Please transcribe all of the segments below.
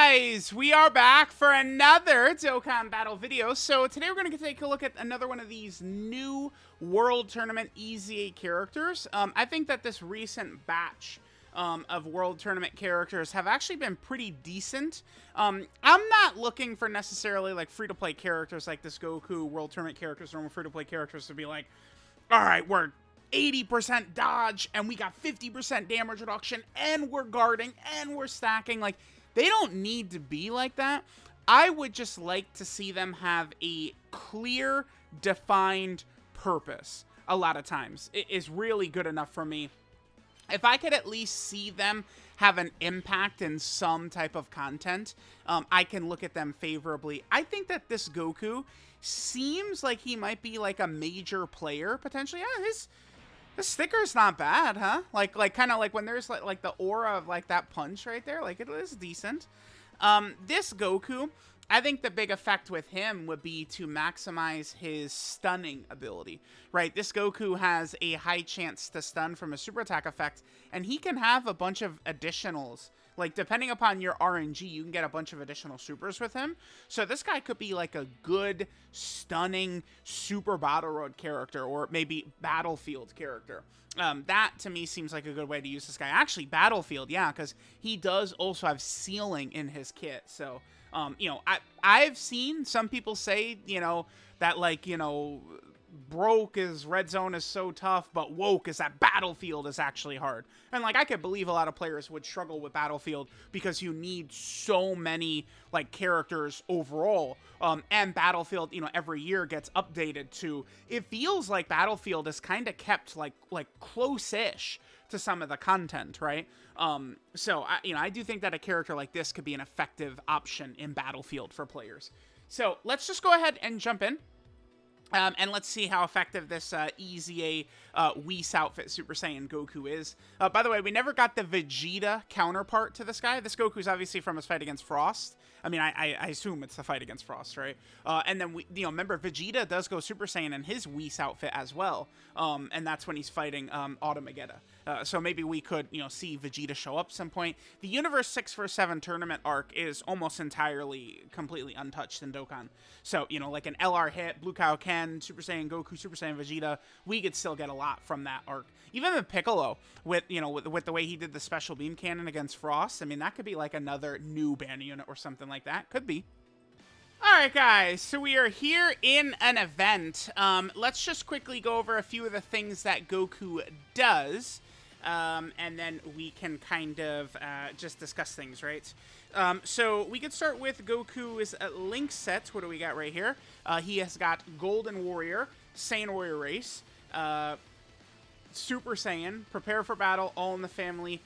guys, we are back for another Dokkan battle video. So today we're going to take a look at another one of these new World Tournament EZA characters. I think that this recent batch of World Tournament characters have actually been pretty decent. I'm not looking for necessarily like free-to-play characters like this Goku World Tournament characters, normal free-to-play characters to be like, all right, we're 80% dodge and we got 50% damage reduction and we're guarding and we're stacking. Like, they don't need to be like that. I would just like to see them have a clear, defined purpose. A lot of times it is really good enough for me. If I could at least see them have an impact in some type of content, I can look at them favorably. I think that this Goku seems like he might be like a major player potentially. Yeah, his sticker's not bad, huh? Like kind of like when there's like the aura of like that punch right there, like it is decent. This Goku, I think the big effect with him would be to maximize his stunning ability, right? This Goku has a high chance to stun from a super attack effect, and he can have a bunch of additionals. Like, depending upon your RNG, you can get a bunch of additional supers with him. So this guy could be like a good, stunning, super battle road character, or maybe battlefield character. That, to me, seems like a good way to use this guy. Actually, battlefield, yeah, because he does also have ceiling in his kit. So, you know, I've seen some people say, you know, that, like, you know, broke is red zone is so tough, but woke is that battlefield is actually hard. And like, I could believe a lot of players would struggle with battlefield because you need so many like characters overall. And battlefield, you know, every year gets updated to, it feels like battlefield is kind of kept like close-ish to some of the content, right? So I do think that a character like this could be an effective option in battlefield for players. So let's just go ahead and jump in. And let's see how effective this EZA Whis outfit Super Saiyan Goku is. By the way, we never got the Vegeta counterpart to this guy. This Goku's obviously from his fight against Frost. I mean, I assume it's the fight against Frost, right? And then, remember, Vegeta does go Super Saiyan in his Whis outfit as well. And that's when he's fighting Automagetta. So maybe we could, see Vegeta show up some point. The Universe 6vs7 tournament arc is almost entirely, completely untouched in Dokkan. So, like an LR hit, Blue Cow Ken, Super Saiyan Goku, Super Saiyan Vegeta, we could still get a lot from that arc. Even the Piccolo, with the way he did the special beam cannon against Frost, I mean, that could be like another new band unit or something like that. Could be. Alright guys, so we are here in an event. Let's just quickly go over a few of the things that Goku does. And then we can kind of just discuss things, right? So we could start with Goku's link set. What do we got right here? He has got Golden Warrior, Saiyan Warrior Race, Super Saiyan, Prepare for Battle, All in the Family,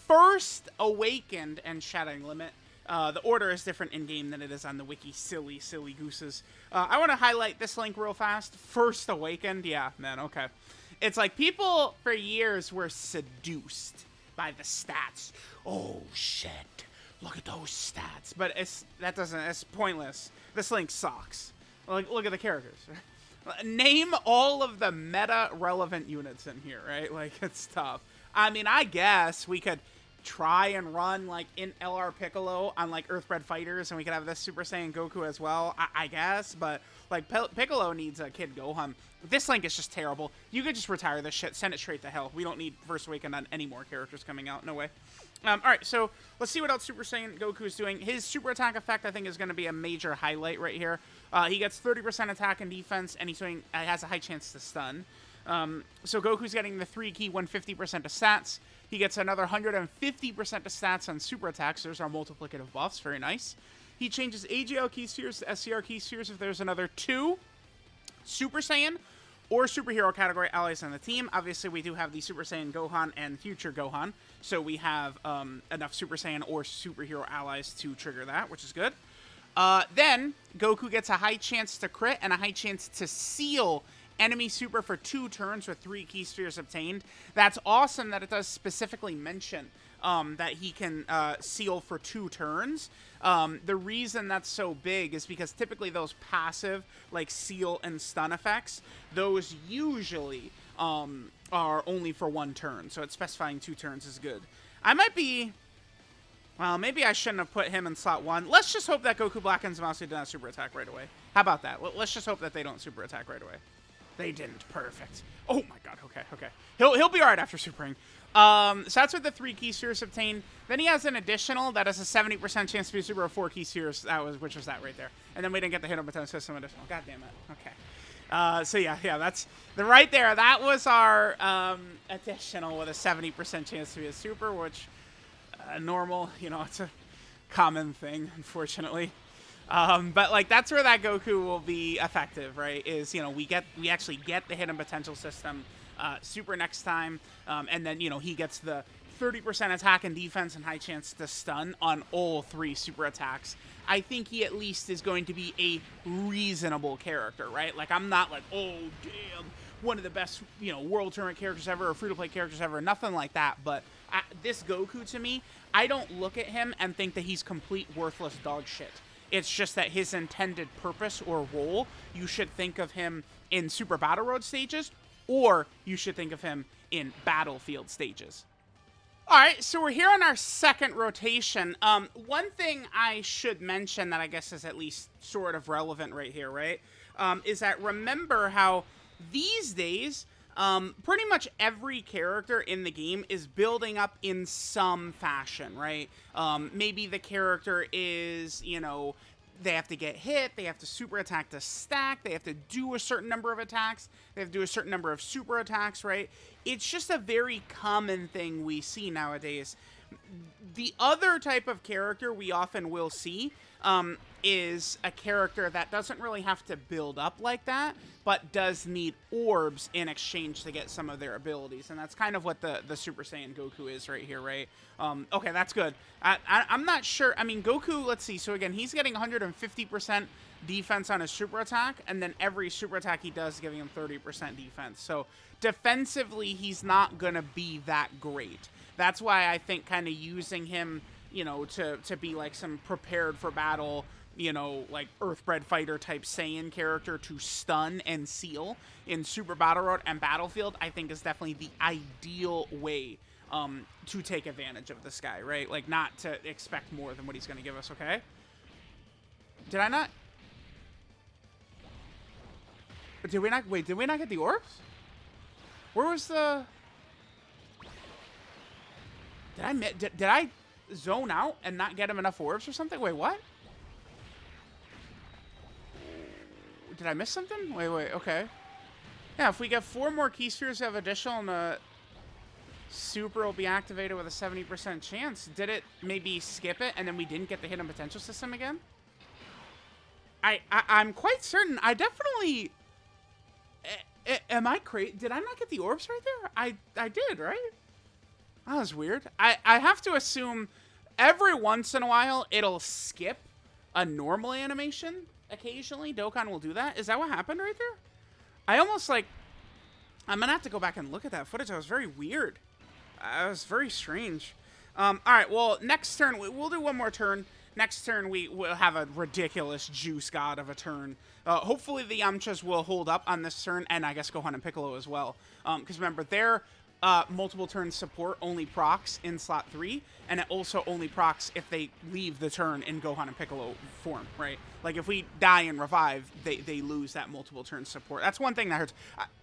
First Awakened, and Shattering Limit. The order is different in-game than it is on the wiki. Silly gooses. I want to highlight this link real fast. First Awakened. Yeah, man, okay. It's like people for years were seduced by the stats. Oh, shit. Look at those stats. But it's pointless. This link sucks. Look at the characters. Name all of the meta-relevant units in here, right? Like, it's tough. I mean, I guess we could try and run like in LR Piccolo on like Earthbred Fighters, and we could have this Super Saiyan Goku as well, I guess, but like Piccolo needs a Kid Gohan. This link is just terrible. You could just retire this shit, send it straight to hell. We don't need First Awakened on any more characters coming out, no way. Alright, so let's see what else Super Saiyan Goku is doing. His super attack effect, I think, is going to be a major highlight right here. He gets 30% attack and defense, and he's doing has a high chance to stun. So Goku's getting the 3 key 150% to stats. He gets another 150% to stats on super attacks. There's our multiplicative buffs. Very nice. He changes AGL key spheres to SCR key spheres if there's another 2 Super Saiyan or superhero category allies on the team. Obviously, we do have the Super Saiyan Gohan and Future Gohan. So we have enough Super Saiyan or superhero allies to trigger that, which is good. Then Goku gets a high chance to crit and a high chance to seal enemy super for 2 turns with 3 key spheres obtained. That's awesome that it does specifically mention that he can seal for 2 turns. The reason that's so big is because typically those passive, like seal and stun effects, those usually are only for 1 turn. So it's specifying 2 turns is good. I might be Well, maybe I shouldn't have put him in slot 1. Let's just hope that Goku Black and Zamasu did not super attack right away. How about that? Let's just hope that they don't super attack right away. They didn't. Perfect. Oh my god. Okay, okay. He'll be alright after supering. So that's with the 3 key spheres obtained. Then he has an additional that has a 70% chance to be super of 4 key spheres. Which was that right there. And then we didn't get the hit on Baton System additional. God damn it. Okay. So yeah, that's the right there. That was our additional with a 70% chance to be a super, which normal, you know, it's a common thing, unfortunately. But like that's where that Goku will be effective, right? Is, you know, we actually get the hidden potential system super next time, and then, you know, he gets the 30% attack and defense and high chance to stun on all 3 super attacks. I think he at least is going to be a reasonable character, right? Like, I'm not like, oh damn, one of the best, you know, world tournament characters ever or free-to-play characters ever, nothing like that. But this Goku, to me, I don't look at him and think that he's complete worthless dog shit. It's just that his intended purpose or role, you should think of him in Super Battle Road stages, or you should think of him in Battlefield stages. Alright, so we're here on our second rotation. One thing I should mention that I guess is at least sort of relevant right here, right? Is that remember how these days, pretty much every character in the game is building up in some fashion, right? Maybe the character is, you know, they have to get hit, they have to super attack to stack, they have to do a certain number of attacks, they have to do a certain number of super attacks, right? It's just a very common thing we see nowadays. The other type of character we often will see is a character that doesn't really have to build up like that, but does need orbs in exchange to get some of their abilities. And that's kind of what the Super Saiyan Goku is right here, right? Okay, that's good. I'm not sure. I mean, Goku, let's see. So again, he's getting 150% defense on his super attack, and then every super attack he does is giving him 30% defense. So defensively, he's not going to be that great. That's why I think kind of using him, you know, to be like some prepared for battle, you know, like Earthbred Fighter type Saiyan character to stun and seal in Super Battle Road and Battlefield, I think is definitely the ideal way to take advantage of this guy, right? Like, not to expect more than what he's going to give us, okay? Did I not? Did we not? Wait, did we not get the orbs? Where was the... Did I zone out and not get him enough orbs or something? Wait, what? Did I miss something? Wait, okay. Yeah, if we get 4 more key spheres of additional and the super will be activated with a 70% chance, did it maybe skip it and then we didn't get the hidden potential system again? I'm quite certain. I definitely... Am I crazy? Did I not get the orbs right there? I did, right? That was weird. I have to assume every once in a while it'll skip a normal animation. Occasionally, Dokkan will do that. Is that what happened right there? I almost like... I'm going to have to go back and look at that footage. That was very weird. That was very strange. Alright, well, next turn, we'll do one more turn. Next turn, we will have a ridiculous juice god of a turn. Hopefully, the Yamchas will hold up on this turn, and I guess Gohan and Piccolo as well. Because remember, their multiple turn support only procs in slot 3, and it also only procs if they leave the turn in Gohan and Piccolo form, right? Like, if we die and revive, they lose that multiple turn support. That's one thing that hurts.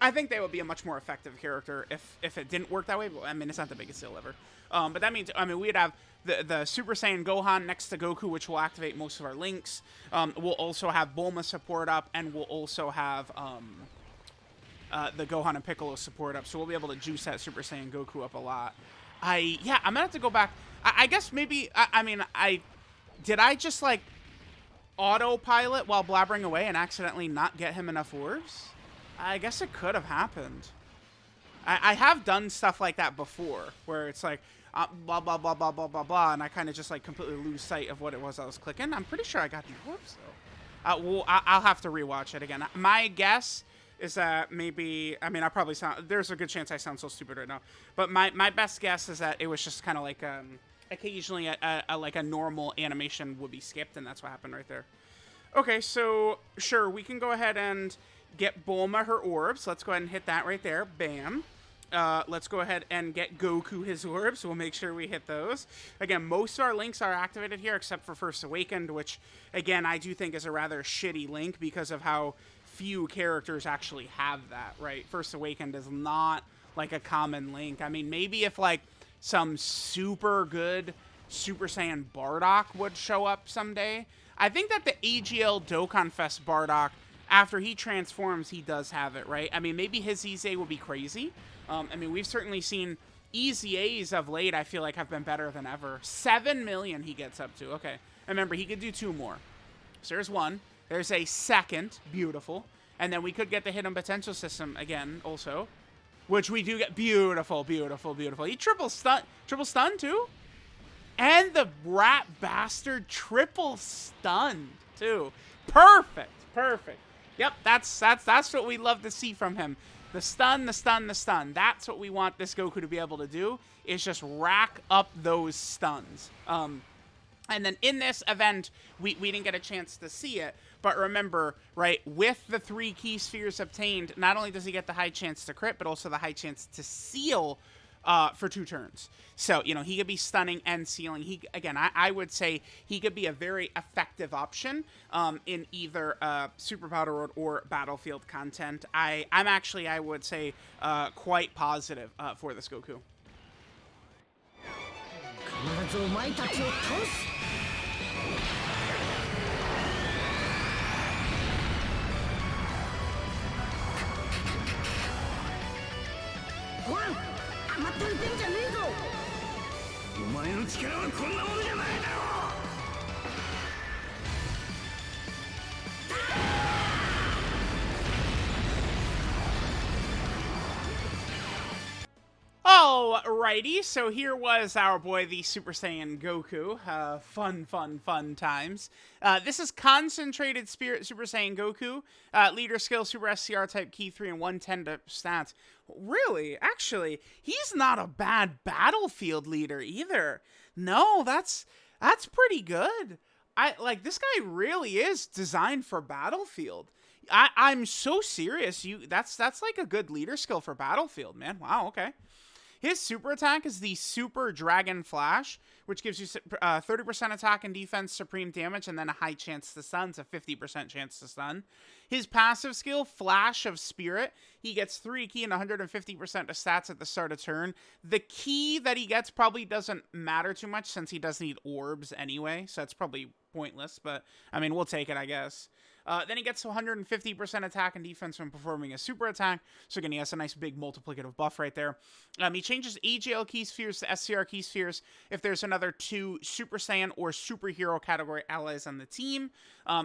I think they would be a much more effective character if it didn't work that way, but, I mean, it's not the biggest deal ever. But that means, I mean, we'd have the Super Saiyan Gohan next to Goku, which will activate most of our links. We'll also have Bulma support up, and we'll also have the Gohan and Piccolo support up. So we'll be able to juice that Super Saiyan Goku up a lot. I'm going to have to go back. I guess maybe, did I just, like, autopilot while blabbering away and accidentally not get him enough orbs? I guess it could have happened. I have done stuff like that before, where it's like, blah, blah, blah, blah, blah, blah, blah, and I kind of just, like, completely lose sight of what it was I was clicking. I'm pretty sure I got the orbs, though. Well, I'll have to rewatch it again. My guess is that maybe, I mean, I probably sound, there's a good chance I sound so stupid right now, but my best guess is that it was just kind of like, occasionally like a normal animation would be skipped, and that's what happened right there. Okay, so, sure, we can go ahead and get Bulma her orbs. Let's go ahead and hit that right there. Bam. Let's go ahead and get Goku his orbs. We'll make sure we hit those. Again, most of our links are activated here except for First Awakened, which, again, I do think is a rather shitty link because of how few characters actually have that, right? First Awakened is not, like, a common link. I mean, maybe if, like, some super good Super Saiyan Bardock would show up someday. I think that the AGL Dokkan Fest Bardock, after he transforms, he does have it, right? I mean, maybe his EZA will be crazy. I mean, we've certainly seen EZAs of late, I feel like, have been better than ever. 7 million he gets up to. Okay. Remember, he could do 2 more. So there's 1. There's a second. Beautiful. And then we could get the hidden potential system again, also. Which we do get. Beautiful, beautiful, beautiful. He triple stun, too? And the rat bastard triple stunned, too. Perfect, perfect. Yep, that's what we love to see from him. The stun, the stun, the stun. That's what we want this Goku to be able to do, is just rack up those stuns. And then in this event, we didn't get a chance to see it, but remember, right, with the 3 key spheres obtained, not only does he get the high chance to crit, but also the high chance to seal for 2 turns. So, you know, he could be stunning and sealing. Again, I would say he could be a very effective option in either Super Battle Road or Battlefield content. I'm actually, I would say, quite positive for this Goku. Alrighty, so here was our boy, the Super Saiyan Goku. Fun times. This is Concentrated Spirit Super Saiyan Goku. Leader skill, Super STR type, key 3 and 110 to stats. Really? Actually, he's not a bad battlefield leader either. No, that's pretty good. This guy really is designed for battlefield. I'm so serious. That's like a good leader skill for battlefield, man. Wow, okay. His super attack is the Super Dragon Flash, which gives you 30% attack and defense, supreme damage, and then a high chance to stun, so 50% chance to stun. His passive skill, Flash of Spirit, he gets 3 key and 150% of stats at the start of turn. The key that he gets probably doesn't matter too much since he does need orbs anyway, so that's probably pointless, but, I mean, we'll take it, I guess. Then he gets 150% attack and defense when performing a super attack. So again, he has a nice big multiplicative buff right there. He changes AGL key spheres to SCR key spheres if there's another 2 Super Saiyan or superhero category allies on the team.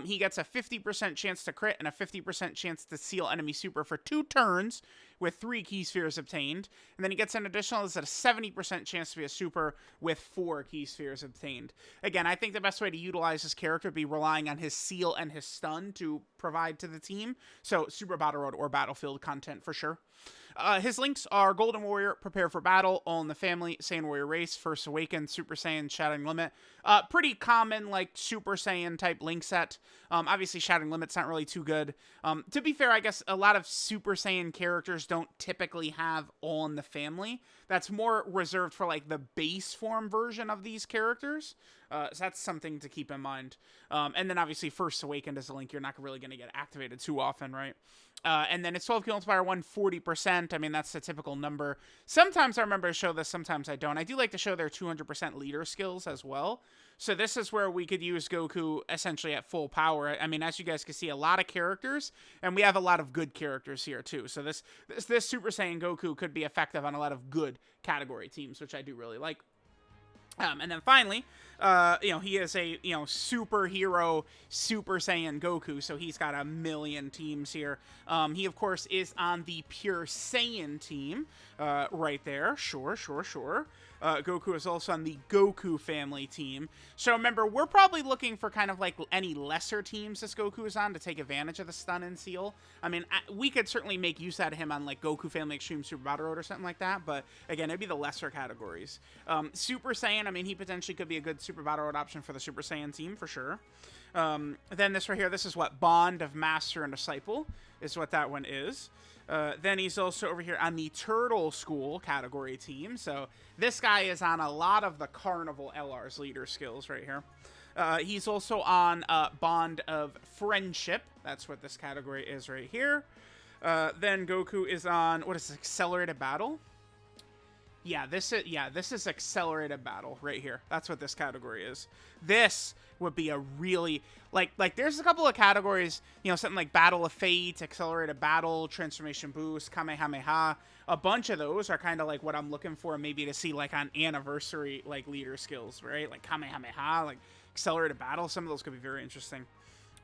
He gets a 50% chance to crit and a 50% chance to seal enemy super for 2 turns with 3 key spheres obtained. And then he gets an additional, is at a 70% chance to be a super with 4 key spheres obtained. Again, I think the best way to utilize this character would be relying on his seal and his stun to provide to the team. So Super Battle Road or Battlefield content for sure. His links are Golden Warrior, Prepare for Battle, All in the Family, Saiyan Warrior Race, First Awakened, Super Saiyan, Shattering Limit. Pretty common, like, Super Saiyan type link set. Obviously, Shattering Limit's not really too good. To be fair, I guess a lot of Super Saiyan characters don't typically have All in the Family. That's more reserved for, like, the base form version of these characters. So that's something to keep in mind. And then, obviously, First Awakened as a link, you're not really going to get activated too often, right? And then it's 12 kill multiplier 1, 40%. I mean, that's the typical number. Sometimes I remember to show this, sometimes I don't. I do like to show their 200% leader skills as well. So this is where we could use Goku essentially at full power. I mean, as you guys can see, a lot of characters, and we have a lot of good characters here too. So this Super Saiyan Goku could be effective on a lot of good category teams, which I do really like. And then finally, he is a, superhero Super Saiyan Goku, so he's got a million teams here. He, of course, is on the Pure Saiyan team, right there. Sure. Goku is also on the Goku family team. So remember, we're probably looking for kind of like any lesser teams this Goku is on to take advantage of the stun and seal. I mean, we could certainly make use out of him on like Goku Family Extreme Super Battle Road or something like that, but again, it'd be the lesser categories. Super Saiyan, I mean, he potentially could be a good Super Battle Road option for the Super Saiyan team for sure. Then this right here, this is what? Bond of Master and Disciple is what that one is. Then he's also over here on the Turtle School category team. So this guy is on a lot of the Carnival LR's leader skills right here. He's also on Bond of Friendship. That's what this category is right here. Then Goku is on, what is this, Accelerated Battle? Yeah, this is Accelerated Battle right here. That's what this category is. This would be a really, like there's a couple of categories, you know, something like Battle of Fate, Accelerated Battle, Transformation Boost, Kamehameha. A bunch of those are kind of like what I'm looking for maybe to see like on anniversary like leader skills, right? Like Kamehameha, like Accelerated Battle. Some of those could be very interesting.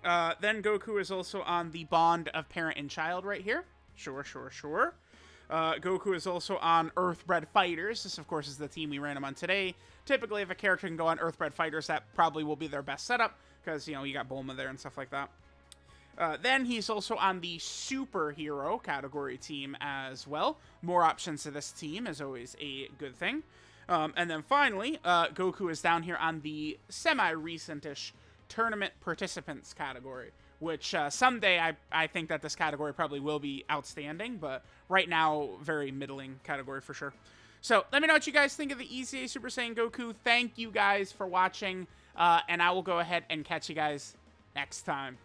Then Goku is also on the Bond of Parent and Child right here. Sure. Goku is also on Earthbred Fighters. This, of course, is the team we ran him on today. Typically, if a character can go on Earthbred Fighters, that probably will be their best setup, because, you know, you got Bulma there and stuff like that. Then he's also on the Superhero category team as well. More options to this team is always a good thing. And then finally, Goku is down here on the semi-recent-ish Tournament Participants category, which someday I think that this category probably will be outstanding, but right now, very middling category for sure. So let me know what you guys think of the EZA Super Saiyan Goku. Thank you guys for watching, and I will go ahead and catch you guys next time.